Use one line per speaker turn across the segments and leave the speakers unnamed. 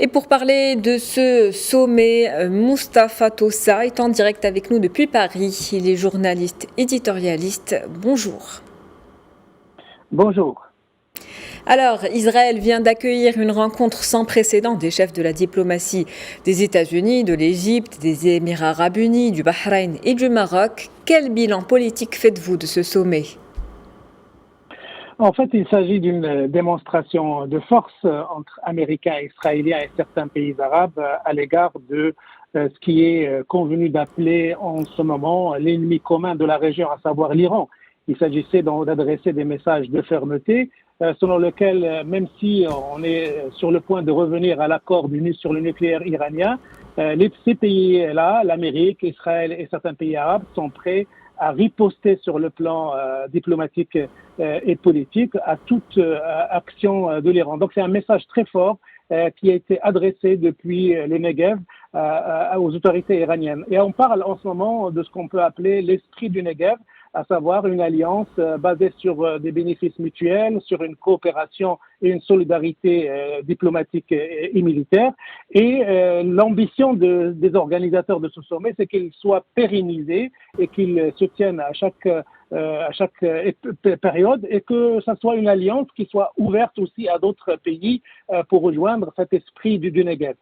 Et pour parler de ce sommet, Mustapha Tossa est en direct avec nous depuis Paris. Il est journaliste éditorialiste. Bonjour.
Bonjour.
Alors, Israël vient d'accueillir une rencontre sans précédent des chefs de la diplomatie des États-Unis, de l'Égypte, des Émirats arabes unis, du Bahreïn et du Maroc. Quel bilan politique faites-vous de ce sommet ?
En fait, il s'agit d'une démonstration de force entre Américains et Israéliens et certains pays arabes à l'égard de ce qui est convenu d'appeler en ce moment l'ennemi commun de la région, à savoir l'Iran. Il s'agissait d'adresser des messages de fermeté selon lesquels, même si on est sur le point de revenir à l'accord sur le nucléaire iranien, ces pays-là, l'Amérique, Israël et certains pays arabes sont prêts à riposter sur le plan diplomatique et politique à toute action de l'Iran. Donc c'est un message très fort qui a été adressé depuis le Negev aux autorités iraniennes. Et on parle en ce moment de ce qu'on peut appeler l'esprit du Negev, à savoir une alliance basée sur des bénéfices mutuels, sur une coopération et une solidarité diplomatique et militaire. Et l'ambition des organisateurs de ce sommet, c'est qu'il soit pérennisé et qu'il se tienne à chaque période et que ça soit une alliance qui soit ouverte aussi à d'autres pays pour rejoindre cet esprit du Negev.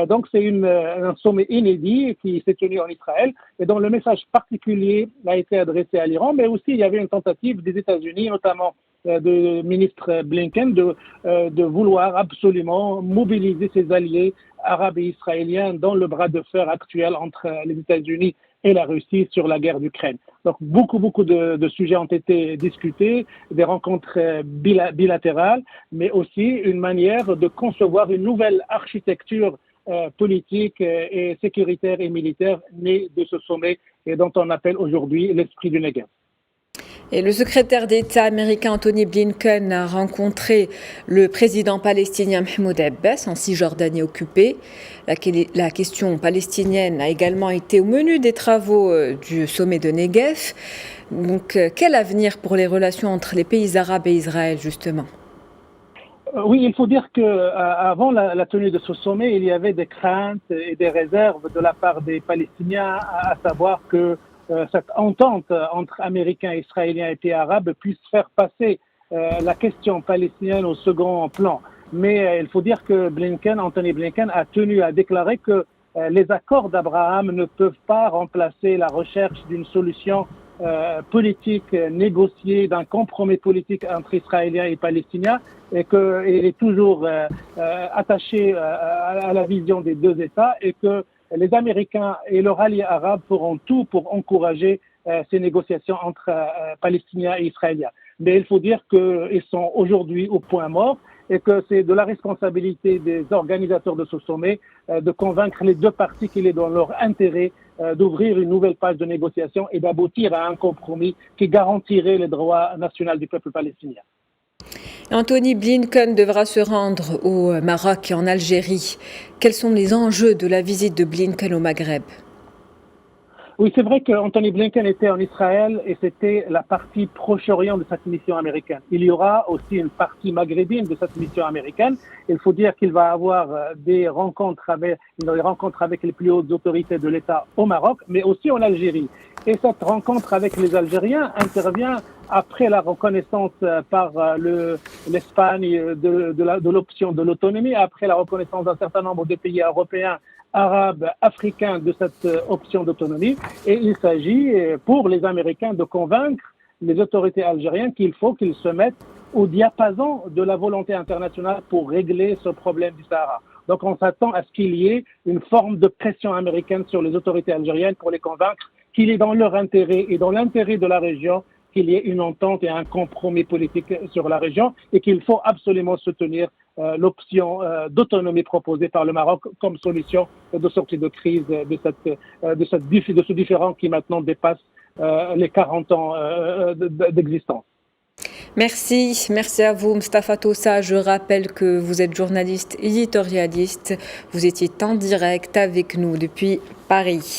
Donc c'est un sommet inédit qui s'est tenu en Israël et dont le message particulier a été adressé à l'Iran, mais aussi il y avait une tentative des États-Unis, notamment de ministre Blinken, de vouloir absolument mobiliser ses alliés arabes et israéliens dans le bras de fer actuel entre les États-Unis et la Russie sur la guerre d'Ukraine. Donc beaucoup de sujets ont été discutés, des rencontres bilatérales, mais aussi une manière de concevoir une nouvelle architecture politique et sécuritaire et militaire née de ce sommet et dont on appelle aujourd'hui l'esprit du Negev.
Et le secrétaire d'État américain Anthony Blinken a rencontré le président palestinien Mahmoud Abbas en Cisjordanie occupée. La question palestinienne a également été au menu des travaux du sommet de Negev. Donc, quel avenir pour les relations entre les pays arabes et Israël, justement ?
Oui, il faut dire qu'avant la tenue de ce sommet, il y avait des craintes et des réserves de la part des Palestiniens, à savoir que cette entente entre Américains, Israéliens et pays arabes puisse faire passer la question palestinienne au second plan. Mais il faut dire que Anthony Blinken a tenu à déclarer que les accords d'Abraham ne peuvent pas remplacer la recherche d'une solution politique négociée, d'un compromis politique entre Israéliens et Palestiniens, et qu'il est toujours attaché à la vision des deux États et que les Américains et leurs alliés arabes feront tout pour encourager ces négociations entre Palestiniens et Israéliens. Mais il faut dire qu'ils sont aujourd'hui au point mort et que c'est de la responsabilité des organisateurs de ce sommet de convaincre les deux parties qu'il est dans leur intérêt d'ouvrir une nouvelle page de négociation et d'aboutir à un compromis qui garantirait les droits nationaux du peuple palestinien.
Anthony Blinken devra se rendre au Maroc et en Algérie. Quels sont les enjeux de la visite de Blinken au Maghreb ?
Oui, c'est vrai qu'Anthony Blinken était en Israël et c'était la partie Proche-Orient de cette mission américaine. Il y aura aussi une partie maghrébine de cette mission américaine. Il faut dire qu'il va avoir des rencontres avec les plus hautes autorités de l'État au Maroc, mais aussi en Algérie. Et cette rencontre avec les Algériens intervient après la reconnaissance par l'Espagne de l'option de l'autonomie, après la reconnaissance d'un certain nombre de pays européens, arabes, africains de cette option d'autonomie. Et il s'agit pour les Américains de convaincre les autorités algériennes qu'il faut qu'ils se mettent au diapason de la volonté internationale pour régler ce problème du Sahara. Donc on s'attend à ce qu'il y ait une forme de pression américaine sur les autorités algériennes pour les convaincre qu'il est dans leur intérêt et dans l'intérêt de la région qu'il y ait une entente et un compromis politique sur la région et qu'il faut absolument soutenir l'option d'autonomie proposée par le Maroc comme solution de sortie de crise de ce différend qui maintenant dépasse les 40 ans d'existence.
Merci à vous Mustapha Tossa. Je rappelle que vous êtes journaliste éditorialiste. Vous étiez en direct avec nous depuis Paris.